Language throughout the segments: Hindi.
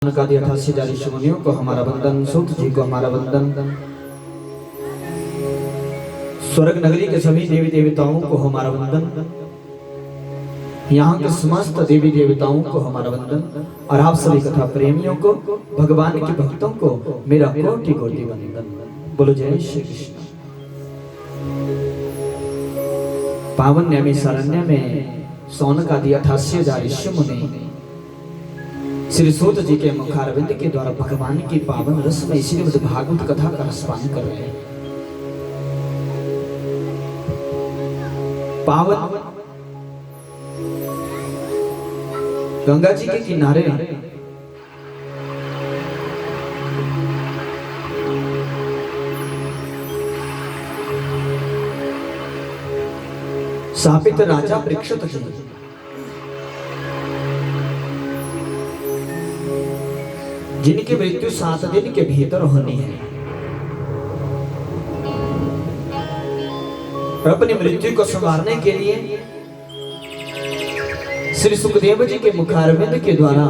का 88 ऋषि मुनियों को हमारा वंदन, सूत जी को हमारा वंदन, स्वर्ग नगरी के सभी देवी देवताओं को हमारा वंदन, यहाँ के समस्त देवी देवताओं को हमारा वंदन और आप सभी कथा प्रेमियों को, भगवान के भक्तों को मेरा कोटि कोटि वंदन। बोलो जय श्री कृष्ण। पावन नैमी शरण्य में सौनक आदि 88 ऋषि मुनि श्री सूत जी के मुखारविंद के द्वारा भगवान की पावन रस में श्रीमद् भागवत कथा का रसपान कर रहे हैं। पावन गंगा जी के किनारे शापित राजा परीक्षित जी जिनकी मृत्यु 7 दिन के भीतर होनी है, अपनी मृत्यु को संवारने के लिए श्री सुखदेव जी के मुखारविंद के द्वारा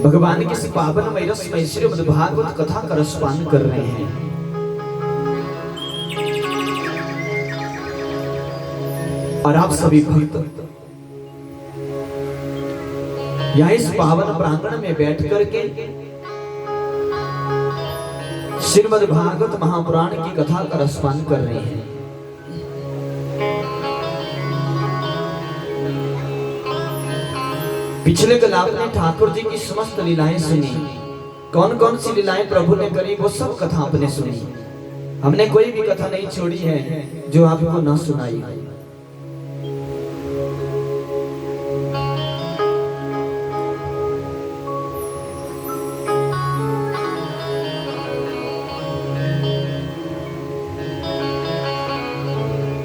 भगवान के इस पावन रस में श्रीमद् भागवत कथा का रसपान कर रहे हैं। और आप सभी भक्त यहाँ इस पावन प्रांगण में बैठ करके श्रीमद् भागवत महापुराण की कथा का रसपान कर रहे हैं। पिछले कल आपने ठाकुर जी की समस्त लीलाएं सुनी। कौन कौन सी लीलाएं प्रभु ने करी वो सब कथा आपने सुनी। हमने कोई भी कथा नहीं छोड़ी है जो आपको ना सुनाई।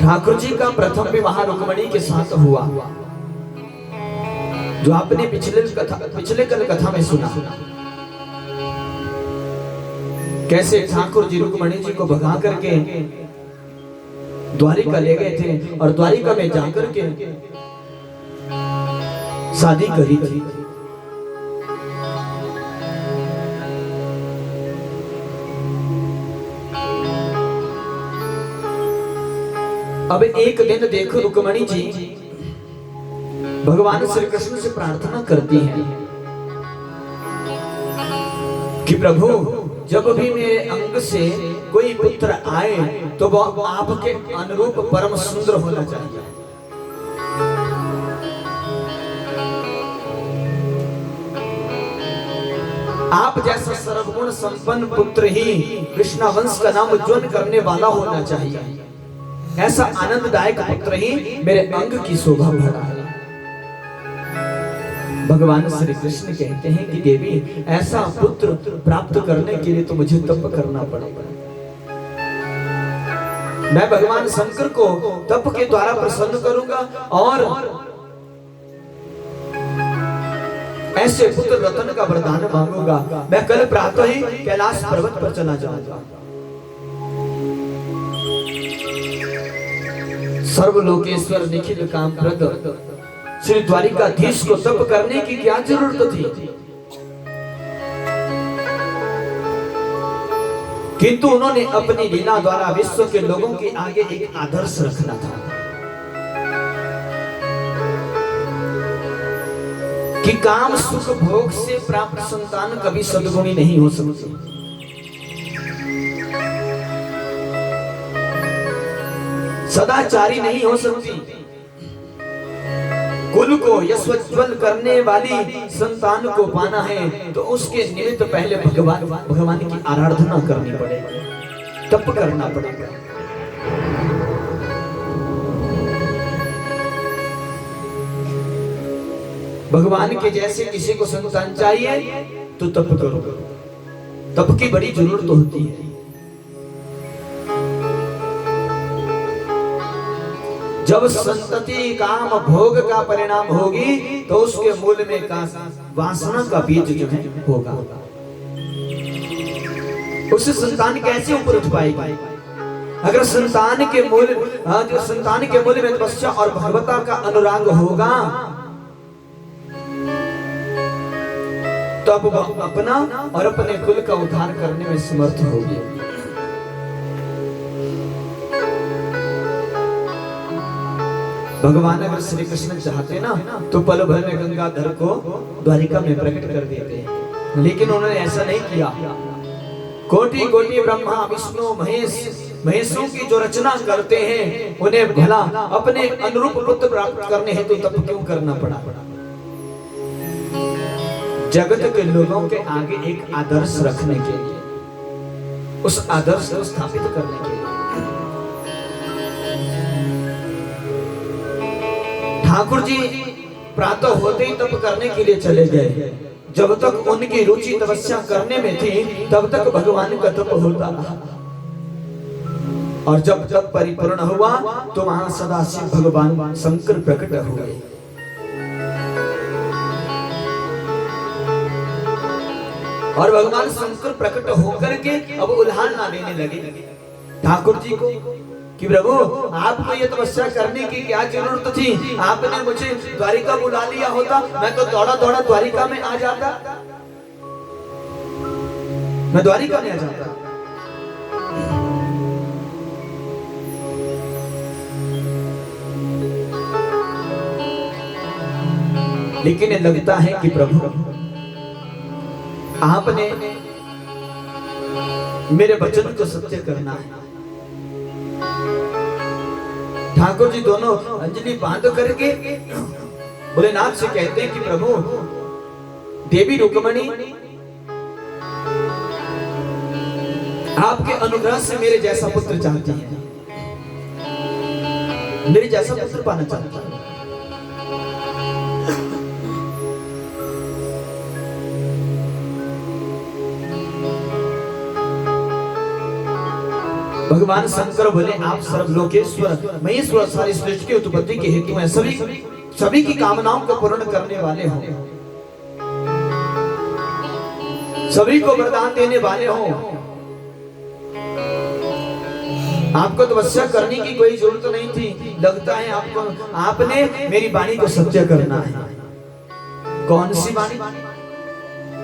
ठाकुर जी का प्रथम विवाह रुक्मिणी के साथ हुआ, जो आपने पिछले कल कथा में सुना। कैसे ठाकुर जी रुक्मिणी जी को भगा करके द्वारिका ले गए थे और द्वारिका में जाकर के शादी करी थी। अब एक दिन देखो रुक्मिणी जी भगवान श्री कृष्ण से प्रार्थना करती हैं कि प्रभु जब भी मेरे अंग से कोई पुत्र आए तो वह आपके अनुरूप परम सुंदर होना चाहिए। आप जैसा सर्वगुण संपन्न पुत्र ही कृष्ण वंश का नाम उज्ज्वल करने वाला होना चाहिए। ऐसा आनंददायक पुत्र ही मेरे अंग की शोभा बढ़ा है। भगवान श्री कृष्ण कहते हैं कि देवी ऐसा पुत्र प्राप्त करने के लिए तो मुझे तप करना पड़ेगा। मैं भगवान शंकर को तप के द्वारा प्रसन्न करूंगा और ऐसे पुत्र रत्न का वरदान मांगूंगा। मैं कल प्रातः ही कैलाश पर्वत पर चला जाऊंगा। सर्वलोकेश्वर निखिल कामप्रद श्री द्वारिकाधीश को तप करने की क्या जरूरत थी, किंतु उन्होंने अपनी लीला द्वारा विश्व के लोगों के आगे एक आदर्श रखना था कि काम सुख भोग से प्राप्त संतान कभी सद्गुणी नहीं हो सकती। सदाचारी नहीं हो सकती। कुल को यशोज्वल करने वाली संतान को पाना है तो उसके निमित्त पहले भगवान की आराधना करनी पड़ेगी, तप करना पड़ेगा। भगवान के जैसे किसी को संतान चाहिए तो तप करो। तप की बड़ी जरूरत होती है। जब संतति काम भोग का परिणाम होगी तो उसके मूल में वासना का बीज जो है होगा। उससे संतान कैसे ऊपर उठ पाएगी? अगर संतान के मूल जो संतान के मूल में तपस्या और भगवता का अनुराग होगा तब वह अपना और अपने कुल का उद्धार करने में समर्थ होगी। भगवान अगर श्री कृष्ण चाहते ना तो पल भर में गंगाधर को द्वारिका में प्रकट कर देते, लेकिन उन्होंने ऐसा नहीं किया। कोटि कोटि ब्रह्मा विष्णु महेश महेशों की जो रचना करते हैं उन्हें भला अपने अनुरूप पुत्र प्राप्त करने हेतु तो तप क्यों करना पड़ा। जगत के लोगों के आगे एक आदर्श रखने के लिए, उस आदर्श को स्थापित करने के लिए। ठाकुर जी प्रातः होते ही तप करने के लिए चले गए। जब तक उनकी रुचि तपस्या करने में थी तब तक भगवान का तप होता रहा, और जब तप परिपूर्ण हुआ तो वहां सदाशिव भगवान शंकर प्रकट हुए। और भगवान शंकर प्रकट होकर के अब उल्हाना देने लगे ठाकुर जी को कि प्रभु आपको ये तपस्या करने की क्या जरूरत थी, आपने मुझे द्वारिका बुला लिया होता, मैं तो दौड़ा दौड़ा द्वारिका में आ जाता, मैं द्वारिका में आ जाता। लेकिन लगता है कि प्रभु आपने मेरे वचन को सत्य करना है। ठाकुर जी दोनों अंजलि बांध करके भोलेनाथ से कहते हैं कि प्रभु देवी रुक्मणी आपके अनुग्रह से मेरे जैसा पुत्र चाहती है, मेरे जैसा पुत्र पाना चाहती है। भगवान शंकर बोले आप सर्वलोकेश्वर महेश्वर सारी सृष्टि की उत्पत्ति के हेतु हैं, सभी की कामनाओं को पूर्ण करने वाले हो, सभी को वरदान देने वाले हो। आपको तपस्या करने की कोई जरूरत नहीं थी, लगता है आपने मेरी वाणी को सत्य करना है। कौन सी वाणी?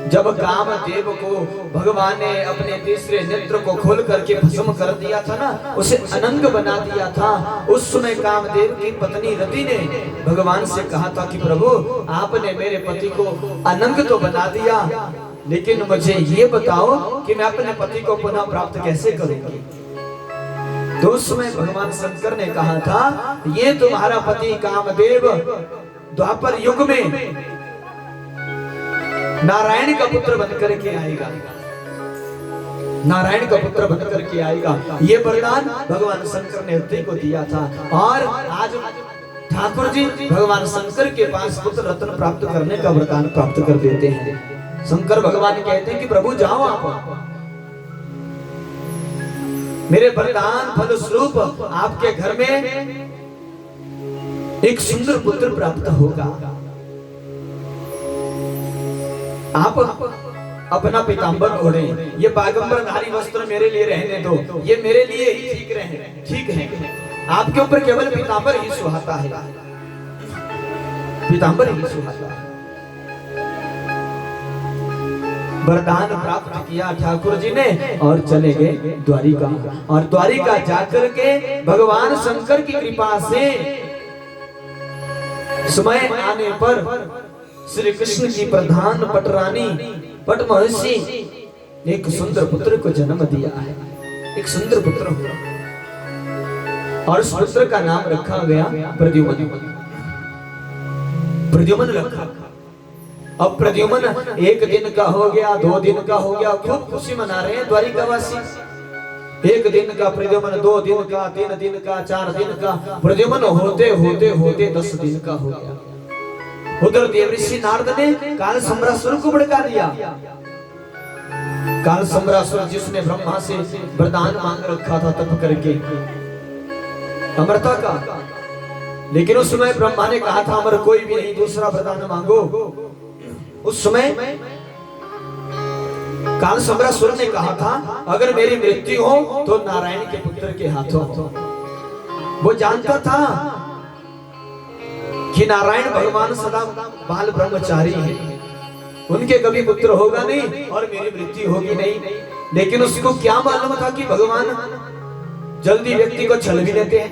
जब कामदेव को भगवान ने अपने तीसरे नेत्र को खोल करके भस्म कर दिया था ना, उसे अनंग बना दिया था, उस समय कामदेव की पत्नी रति ने भगवान से कहा था कि प्रभु आपने मेरे पति को अनंग तो बना दिया, लेकिन मुझे ये बताओ कि मैं अपने पति को पुनः प्राप्त कैसे करूंगी। तो उस समय भगवान शंकर ने कहा था ये तुम्हारा पति कामदेव द्वापर युग में नारायण का पुत्र बनकर के आएगा, नारायण का पुत्र बनकर के आएगा। ये वरदान भगवान शंकर ने रति को दिया था, और आज ठाकुर जी भगवान शंकर के पास पुत्र रत्न प्राप्त करने का वरदान प्राप्त कर देते हैं। शंकर भगवान कहते हैं कि प्रभु जाओ आप, मेरे वरदान फल स्वरूप आपके घर में एक सुंदर पुत्र प्राप्त होगा। आप अपना पीतांबर ओढ़े, ये बागंबरधारी वस्त्र मेरे लिए रहने दो, ये मेरे लिए ही ठीक है। आपके ऊपर केवल पीतांबर ही सुहाता है, पीतांबर ही सुहाता है। वरदान प्राप्त किया ठाकुर जी ने और चले गए द्वारिका, और द्वारिका जाकर के भगवान शंकर की कृपा से समय आने पर श्री कृष्ण की प्रधान पटरानी पट महर्षि एक सुंदर पुत्र को जन्म दिया है, एक सुंदर पुत्र हुआ, और उस पुत्र का नाम रखा गया प्रद्युम्न। प्रद्युम्न रखा। अब प्रद्युम्न एक दिन का हो गया, 2 दिन का हो गया, खूब खुशी मना रहे हैं द्वारिकावासी। 1 दिन का प्रद्युम्न, 2 दिन का, 3 दिन का, 4 दिन का, प्रद्युम्न होते होते होते 10 दिन का हो गया। उधर देवऋषि नारद ने काल सम्रासुर को भड़का दिया। काल सम्रासुर जिसने ब्रह्मा से वरदान मांग रखा था तप करके अमरता का, लेकिन उस समय ब्रह्मा ने कहा था अमर कोई भी नहीं, दूसरा वरदान मांगो। उस समय काल सम्रासुर ने कहा था अगर मेरी मृत्यु हो तो नारायण के पुत्र के हाथों हो। वो जानता था कि नारायण भगवान सदा बाल ब्रह्मचारी है, उनके कभी पुत्र होगा नहीं और मेरी मृत्यु होगी नहीं। लेकिन उसको क्या मालूम था कि भगवान जल्दी व्यक्ति को छल भी लेते हैं,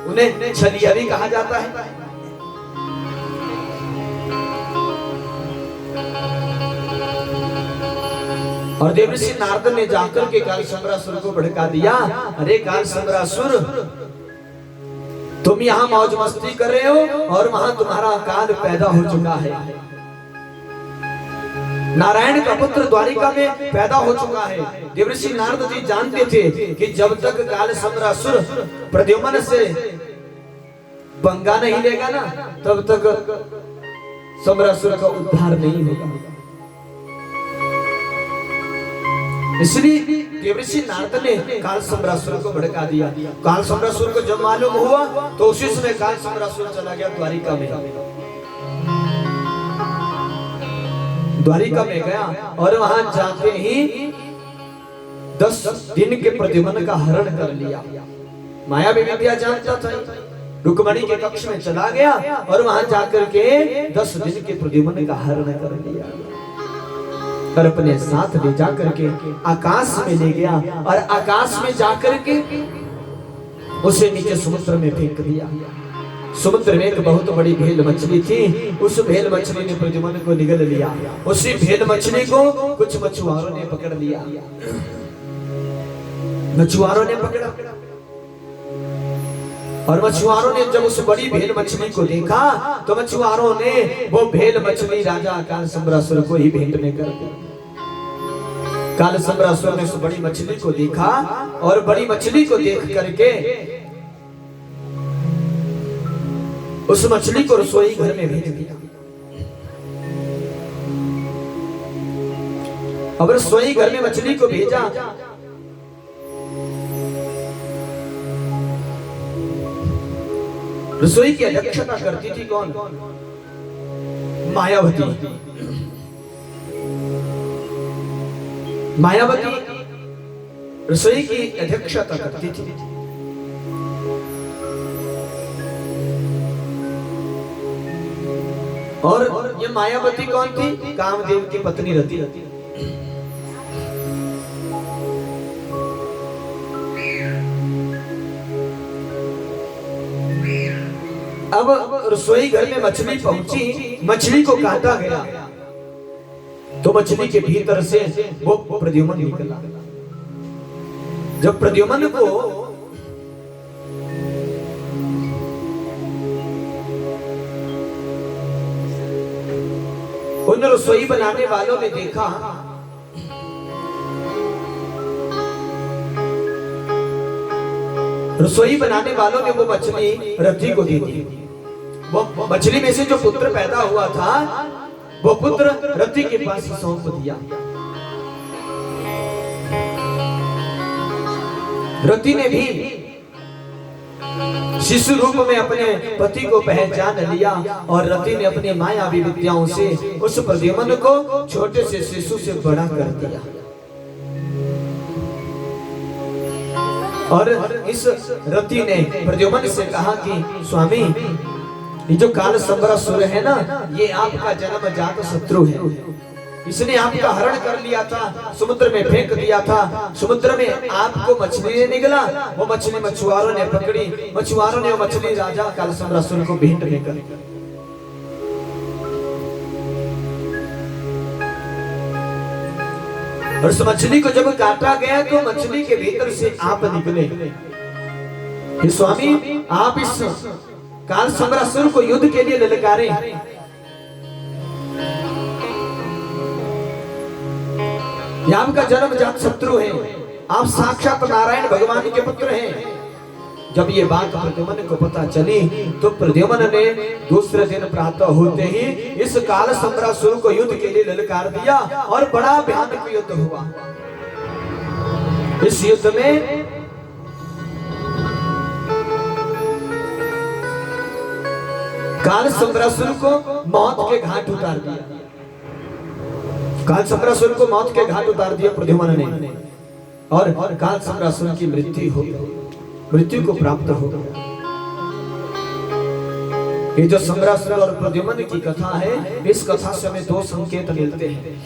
उन्हें छलिया भी कहा जाता है। और देवर्षि नारद ने जाकर के काल सम्रासुर को भड़का दिया, अरे काल सम्रासुर, तुम यहाँ मौज मस्ती कर रहे हो और वहां तुम्हारा काल पैदा हो चुका है। नारायण का पुत्र द्वारिका में पैदा हो चुका है। देवर्षि नारद जी जानते थे कि जब तक काल सम्रासुर प्रद्युम्न से पंगा नहीं लेगा ना, तब तक सम्रासुर का उद्धार नहीं होगा। इसलिए देवर्षि नारद ने काल सम्रासुर को भड़का दिया। काल सम्रासुर को जब मालूम हुआ तो उसी समय काल सम्रासुर चला गया द्वारिका में। द्वारिका में गया और वहां जाके ही 10 दिन के प्रद्युम्न का हरण कर लिया। माया विद्या जानता था, रुक्मणी के कक्ष में चला गया और वहां जाकर के 10 दिन के प्रद्युम्न का हरण कर लिया और अपने साथ ले जाकर के आकाश में ले गया और आकाश में जाकर के उसे नीचे समुद्र में फेंक दिया। समुद्र में एक बहुत बड़ी भेल मछली थी, उस भेल मछली ने प्रद्युम्न को निगल लिया। उसी भेल मछली को कुछ मछुआरों ने पकड़ लिया। मछुआरों ने पकड़ा और मछुआरों ने जब उस बड़ी भेल मछली को देखा तो मछुआरों ने वो भेल मछली राजा काल सम्रासुर को ही भेंट में कर दी। काल सम्रासुर ने उस बड़ी मछली को देखा और बड़ी मछली को देख करके उस मछली को रसोई घर में भेज दिया। अब रसोई घर में मछली को भेजा, रसोई की अध्यक्षता करती थी कौन? मायावती। मायावती रसोई की अध्यक्षता करती थी। और ये मायावती कौन थी? कामदेव की पत्नी रति। अब रसोई घर में मछली पहुंची, मछली को काटा गया तो मछली के भीतर से वो प्रद्युम्न निकला। जब प्रद्युम्न को उन रसोई बनाने वालों ने देखा रसोई बनाने वालों ने वो मछली रति को दी थी। वो मछली में से जो पुत्र पैदा हुआ था वो पुत्र रति के पास सौंप दिया। रति ने भी शिशु रूप में अपने पति को पहचान लिया और रति ने अपनी मायावी विद्याओं से उस प्रद्युम्न को छोटे से शिशु से बड़ा कर दिया। और इस रति ने प्रद्युम्न से कहा कि स्वामी, ये जो काल सम्रासुर है ना, ये आपका जन्मजात शत्रु है। इसने आपका हरण कर लिया था, समुद्र में फेंक दिया था। समुद्र में आपको मछली ने निगला, वो मछली मछुआरों ने पकड़ी। मछुआरों ने वो मछली राजा काल सम्रासुर को भेंट में कर। और उस मछली को जब काटा गया तो मछली के भीतर से आप निकले। हे स्वामी, आप इस काल सम्रासुर को युद्ध के लिए ललकारे। ये आपका जन्मजात शत्रु है, आप साक्षात नारायण भगवान के पुत्र हैं। जब ये बात प्रद्युम्न को पता चली तो प्रद्युम्न ने दूसरे दिन प्रातः होते ही इस काल सम्रासुर को युद्ध के लिए ललकार दिया और बड़ा भयानक युद्ध हुआ। इस युद्ध में काल सम्रासुर को मौत के घाट उतार दिया। काल सम्रासुर को मौत के घाट उतार दिया प्रद्युम्न ने और काल सम्रासुर की मृत्यु को प्राप्त हो गया। ये जो सम्रासुर और प्रद्युम्न की कथा है, इस कथा से हमें दो संकेत मिलते हैं।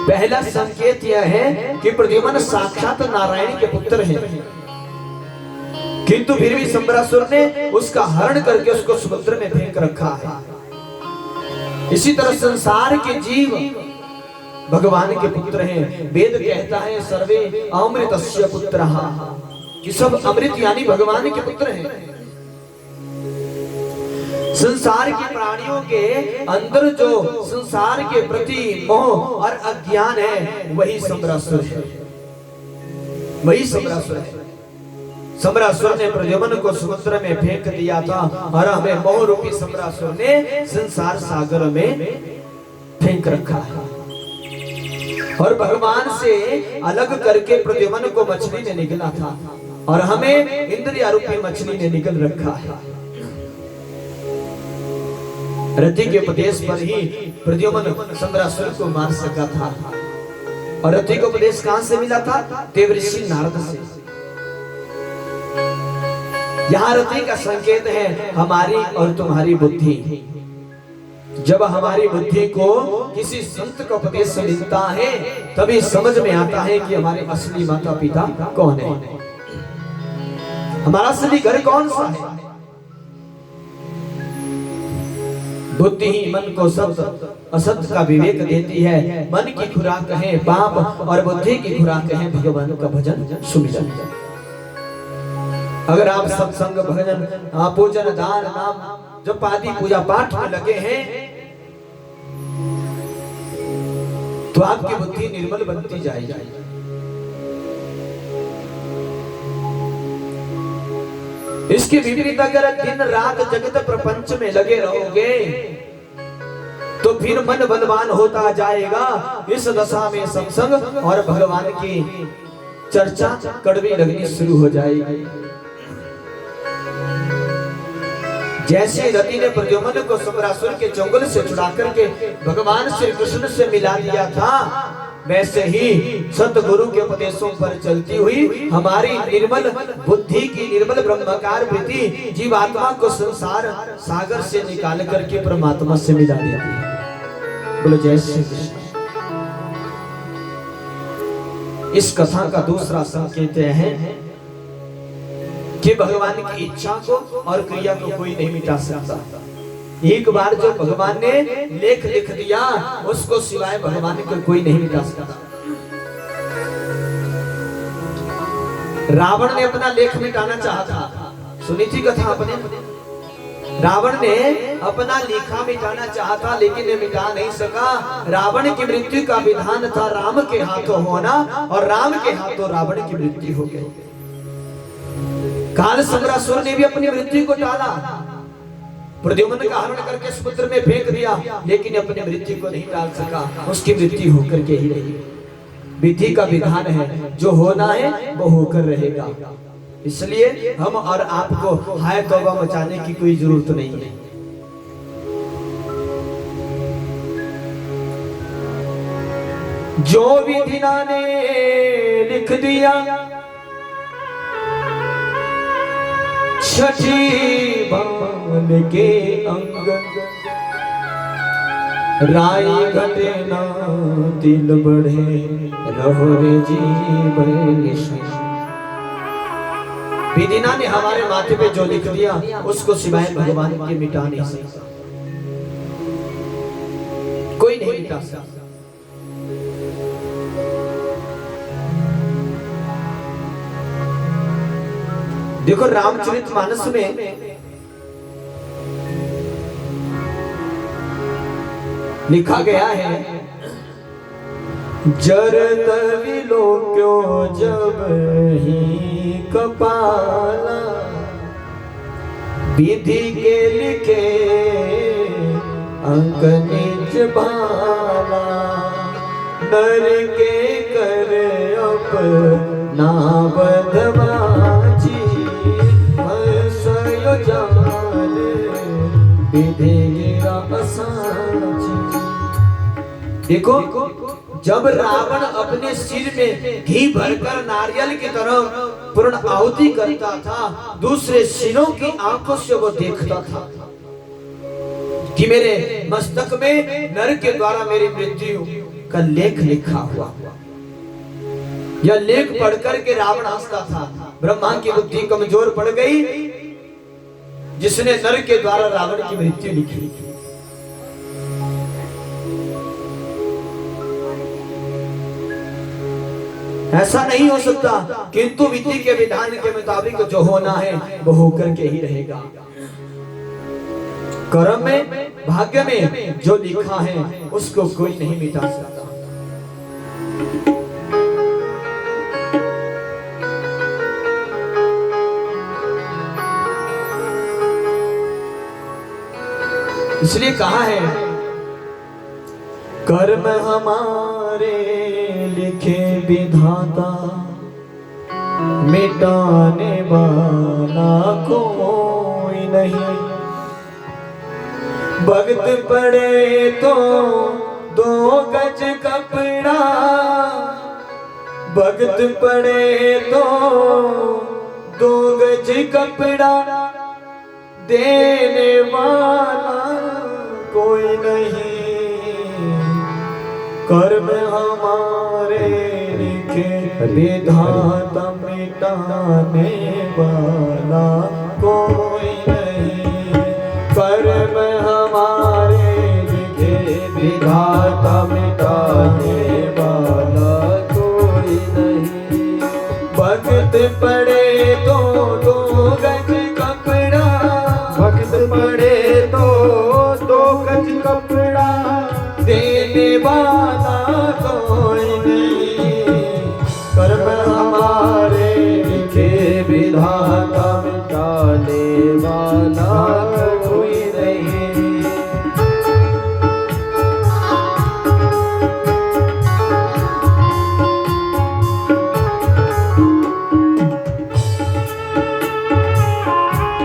पहला संकेत यह है कि प्रद्युम्न साक्षात नारायण के पुत्र हैं, किंतु फिर भी सम्रासुर ने उसका हरण करके उसको समुद्र में फेंक रखा है। इसी तरह संसार के जीव भगवान के पुत्र हैं। वेद कहता है सर्वे अमृतस्य पुत्रः, कि सब अमृत यानी भगवान के पुत्र हैं। संसार के प्राणियों के अंदर जो संसार के प्रति मोह और अज्ञान है, वही सम्रासुर है, वही सम्रासुर है। सम्रासुर ने प्रद्युम्न को समुद्र में फेंक दिया था और हमें मोह रूपी सम्रासुर ने संसार सागर में फेंक रखा है। और भगवान से अलग करके प्रद्युम्न को मछली ने निगला था और हमें इंद्रिय रूपी मछली ने निगल रखा है। रति के उपदेश पर ही प्रद्युम्न सम्रासुर को मार सका था। और रति को उपदेश कहां से मिला था? देवर्षि नारद से। यहाँ रति का संकेत है हमारी और तुम्हारी बुद्धि। जब हमारी बुद्धि को किसी संत का उपदेश मिलता है, तभी समझ में आता है कि हमारे असली माता पिता कौन है, हमारा असली घर कौन सा है। बुद्धि ही मन को सत्य असत्य का विवेक देती है। मन की खुराक है पाप और बुद्धि की खुराक है भगवान का भजन सुमिरन। अगर आप सत्संग भजन पूजन दान नाम जब आदि पूजा पाठ में लगे हैं, तो आपकी बुद्धि निर्मल बनती जाएगी। इसके विपरीत अगर दिन रात जगत प्रपंच में लगे रहोगे, तो फिर मन बलवान होता जाएगा। इस दशा में सत्संग और भगवान की चर्चा कड़वी लगनी शुरू हो जाएगी। जैसे रति ने प्रद्युम्न को सम्रासुर के चंगुल से छुड़ा करके भगवान श्री कृष्ण से मिला दिया था, वैसे ही सतगुरु के उपदेशों पर चलती हुई हमारी निर्मल बुद्धि की निर्मल ब्रह्माकार वृत्ति जीवात्मा को संसार सागर से निकाल करके परमात्मा से मिला देती है। बोलो जय श्री कृष्ण। इस कथा का दूसरा संकेत है कि भगवान की इच्छा को और क्रिया को कोई नहीं मिटा सकता। एक बार जो भगवान ने लेख लिख दिया, उसको सिवाय भगवान को कोई नहीं मिटा सकता। रावण ने अपना लेख मिटाना चाहा था, सुनी थी कथा आपने? रावण ने अपना लेखा मिटाना चाहा था, लेकिन मिटा नहीं सका। रावण की मृत्यु का विधान था राम के हाथों होना, और राम के हाथों रावण की मृत्यु हो गई। काल सम्रासुर ने भी अपनी मृत्यु को टाला, प्रद्युम्न का हरण करके समुद्र में फेंक दिया, लेकिन अपनी मृत्यु को नहीं टाल सका। उसकी मृत्यु होकर के ही रही। विधि का विधान है, जो होना है वो होकर रहेगा। इसलिए हम और आपको हाय तौबा मचाने की कोई जरूरत नहीं है। जो विधि ने लिख दिया, छठी बाल के अंग राय घटे ना दिल बढ़े रहो रे जीवन। विधिना ने हमारे माथे पे जो लिख दिया, उसको सिवाय भगवान के मिटा नहीं सकता, कोई नहीं मिटा सकता। देखो रामचरितमानस में लिखा गया है, जरत विलोक्यो जब ही कपाला, विधि के लिखे अंक निज भाला, नर के कर अपना बदमाची, हर्षयो जान विधि गिरा असाची। देखो जब रावण अपने सिर में घी भरकर नारियल की तरह पूर्ण आहुति करता था, दूसरे सिरों की आंखों से वो देखता था कि मेरे मस्तक में नर के द्वारा मेरी मृत्यु का लेख लिखा हुआ। यह लेख पढ़कर के रावण हंसता था। ब्रह्मा की बुद्धि कमजोर पड़ गई, जिसने नर के द्वारा रावण की मृत्यु लिखी। ऐसा नहीं हो सकता, किंतु विधि के विधान के मुताबिक जो होना है वो होकर के ही रहेगा। कर्म में, भाग्य में जो लिखा है उसको कोई नहीं मिटा सकता। इसलिए कहा है, कर्म हमारे लिखे विधाता, मिटाने वाला कोई नहीं। भक्त पड़े तो 2 गज कपड़ा, भक्त पड़े तो 2 गज कपड़ा, देने वाला कोई नहीं। कर्म हमारे लिखे विधाता, मिटाने वाला कोई नहीं। कर्म हमारे लिखे विधाता, मिटाने वाला कोई नहीं। भक्त पड़े तो 2 गज कपड़ा, भक्त पड़े तो 2 गज कपड़ा, देने वाला कोई नहीं। कर्म हमारे लिखे विधाता, मिटाने वाला कोई नहीं।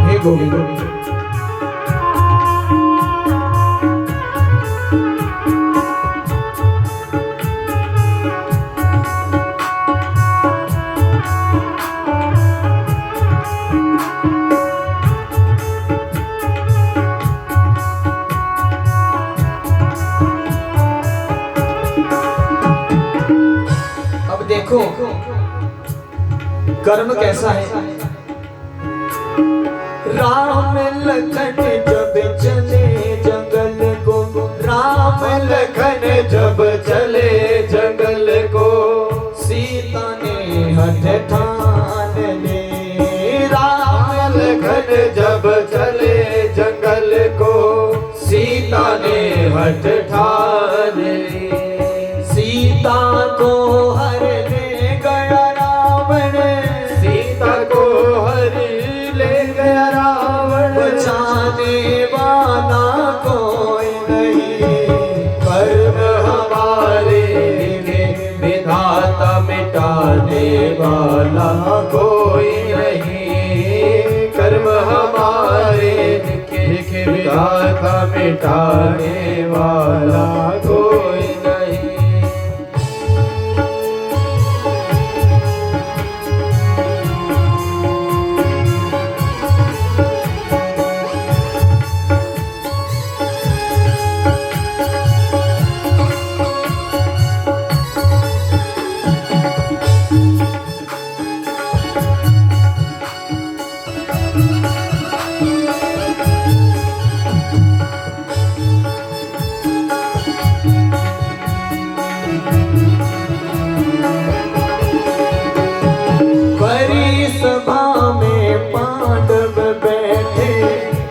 हे गोविंद, देखो कर्म कैसा है। राम लखन जब चले जंगल को, राम लखन जब चले जंगल को, सीता ने हठ ठान ली। राम लखन जब चले जंगल को, सीता ने हठ ठान ली। सीता को हर ले गया रावण, सीता को हर ले गया रावण, बचाने वाला कोई नहीं। कर्म हमारे लिखे विधाता, मिटाने वाला कोई नहीं। कर्म हमारे लिखे विधाता, मिटाने वाला कोई नहीं।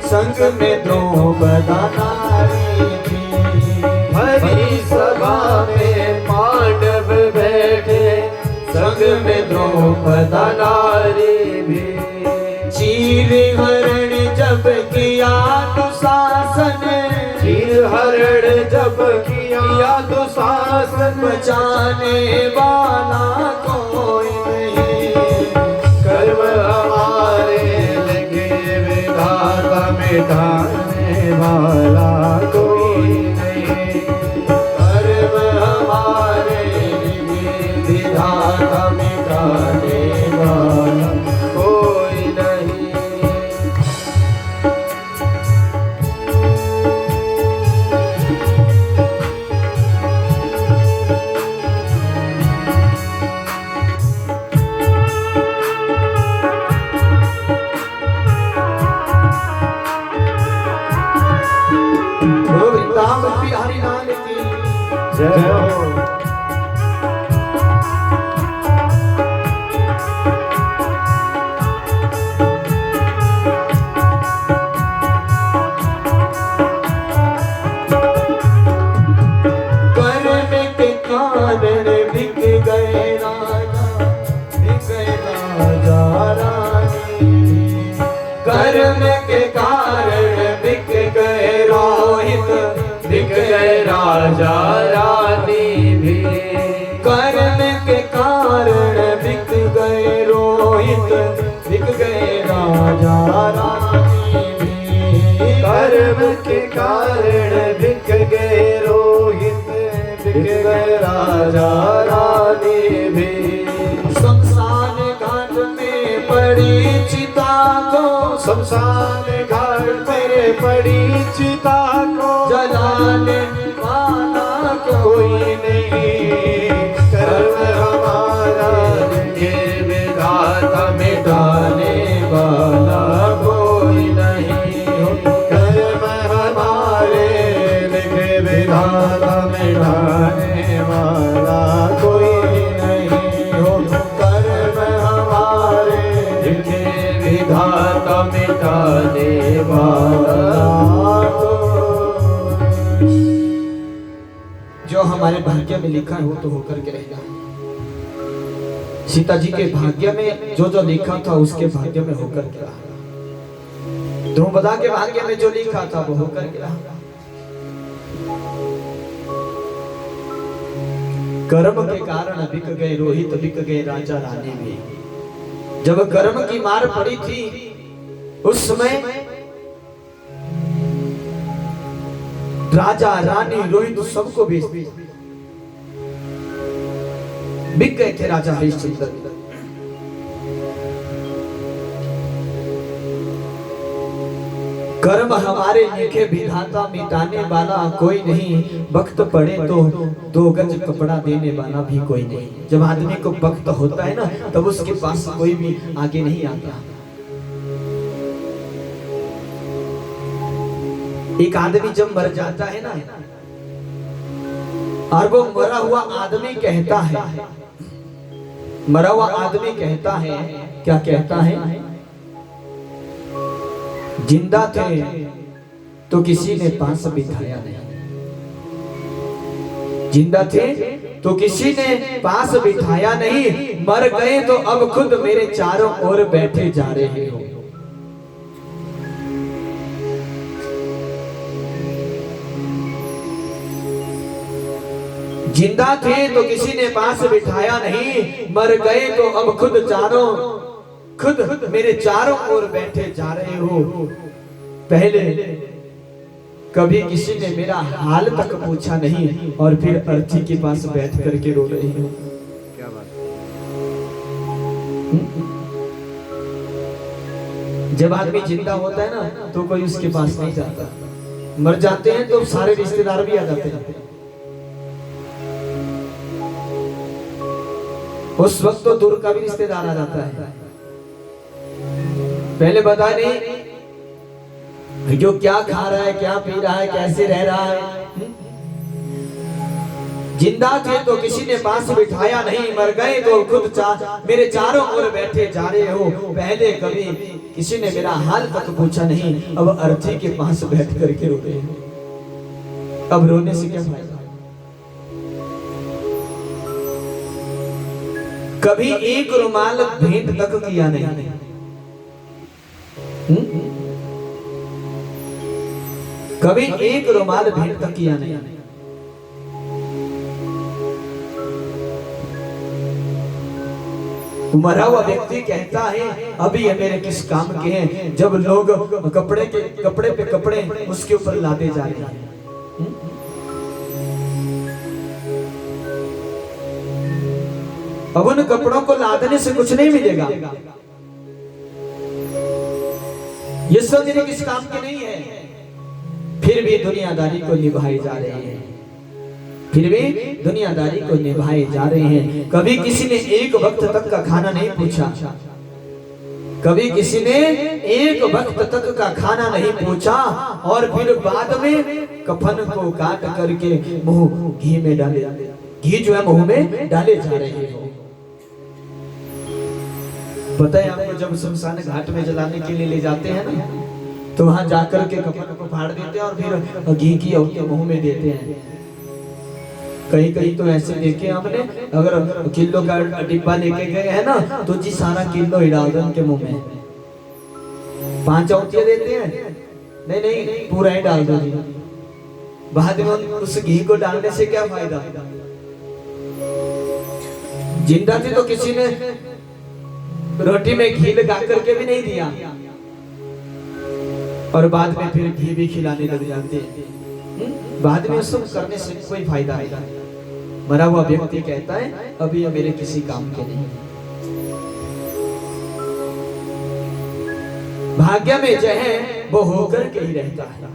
संग में द्रौपदा नारी थी। हरी सभा में पांडव बैठे, संग में द्रौपदा नारी भी। चीर हरण जब किया दुशासन, चीर हरण जब किया दुशासन, बचाने वाला कोई नहीं। कर्म हमारे लिखे विधाता, मिटाने वाला कोई नहीं। कर्म हमारे जय हो। बिक गए राजा, बिक गए राजा रानी। कर्म के कारण बिक गए रोहित, बिक गए राजा रानी भी। कर्म के कारण बिक गए रोहित, बिक गए राजा रानी भी। कर्म के कारण बिक गए रोहित, बिक गए राजा रानी भी। शमशान घाट में पड़ी चिता को, शमशान घाट पर पड़ी चिता को जलाने वाला कोई नहीं। कर्म हमारा ये विधाता मिटाने वाला कोई नहीं। कर्म हमारे लिखे विधाता मिटाने वाला कोई नहीं हो। कर्म हमारे लिखे विधाता मिटाने वाला जो हमारे भाग्य में लिखा है वो तो होकर के रहेगा। सीता जी के भाग्य में जो जो लिखा था उसके भाग्य में होकर के रहा। द्रौपदा के भाग्य में जो लिखा था वो होकर के रहा। कर्म के कारण बिक गए रोहित, बिक गए राजा रानी भी। जब कर्म की मार पड़ी थी उस समय राजा रानी रोहित सबको बेच दिया। बिक गए थे राजा हरिश्चंद्र। कर्म हमारे लिखे विधाता मिटाने वाला कोई नहीं। वक्त पड़े तो 2 गज कपड़ा देने वाला भी कोई नहीं। जब आदमी को वक्त होता है ना तब उसके पास कोई भी आगे नहीं आता। एक आदमी जब मर जाता है ना और वो मरा हुआ आदमी कहता है, मरा हुआ आदमी कहता है, क्या कहता है? जिंदा थे तो किसी ने पास बिठाया नहीं। जिंदा थे तो किसी ने पास बिठाया नहीं। मर गए तो अब खुद मेरे चारों ओर बैठे जा रहे हो। जिंदा थे तो किसी ने पास बिठाया नहीं। मर गए तो अब खुद मेरे चारों ओर बैठे जा रहे हो। पहले कभी किसी ने मेरा हाल तक पूछा नहीं और फिर अर्थी के पास बैठ करके रो रही हो। क्या बात। जब आदमी जिंदा होता है ना तो कोई उसके पास नहीं जाता। मर जाते हैं तो सारे रिश्तेदार भी आ जाते हैं। उस वक्त तो दूर का भी रिश्तेदार आ जाता है। पहले बता नहीं जो क्या खा रहा है, क्या पी रहा है, कैसे रह रहा है। जिंदा थे तो किसी ने पास बिठाया नहीं। मर गए तो खुद मेरे चारों ओर बैठे जा रहे हो। पहले कभी किसी ने मेरा हाल तक पूछा नहीं। अब अर्थी के पास बैठ करके रो रहे हो। अब रोने से क्या फायदा? कभी एक रुमाल भेंट तक किया नहीं। कभी एक रुमाल भेंट तक किया नहीं। मरा हुआ व्यक्ति कहता है अभी ये मेरे किस काम के हैं, जब लोग कपड़े पे कपड़े उसके ऊपर लादे जा रहे हैं। अब उन कपड़ों को लादने से कुछ नहीं मिलेगा। ये सब मेरे किस काम के नहीं है। फिर भी दुनियादारी को निभाए जा रहे हैं। फिर भी दुनियादारी को निभाए जा रहे हैं। कभी किसी ने एक वक्त तक का खाना नहीं पूछा। कभी किसी ने एक वक्त तक का खाना नहीं पूछा और फिर बाद में कफन को काट करके मुंह घी में डाले, घी जो है मुंह में डाले जा रहे हैं। पता है आपको, जब शमशान घाट में जलाने के लिए ले जाते हैं ना, तो वहां जाकर के कफन को फाड़ देते हैं और फिर घी की औरतें मुंह में देते हैं। कहीं कहीं तो ऐसे देखे हमने, अगर किलो का डिब्बा लेके गए हैं ना, तो जी सारा किलो ही डाल दो उनके मुंह में। 5 औंठियां देते हैं, नहीं नहीं पूरा ही डाल दो जी। बाद में उस घी को डालने से क्या फायदा? जिंदा थे तो किसी ने रोटी में घी लगा करके भी नहीं दिया, और बाद में फिर घी भी खिलाने लग जाते हैं। बाद में सब करने से कोई फायदा नहीं। मरा हुआ व्यक्ति कहता है अभी ये मेरे किसी काम के नहीं। भाग्य में जो है वो होकर के ही रहता है।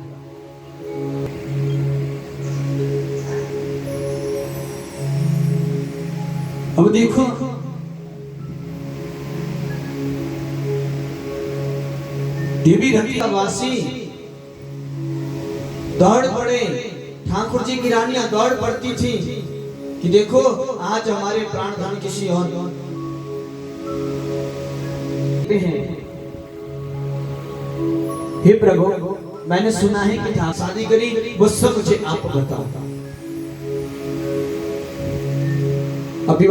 अब देखो, देवी रतिया वासी दौड़ पड़े, ठाकुर जी की रानियां दौड़ पड़ती थी कि देखो आज हमारे प्राण धन किसी और हैं। हे प्रभु, मैंने सुना है कि जहाँ शादी करी वो सब मुझे आप बताओ।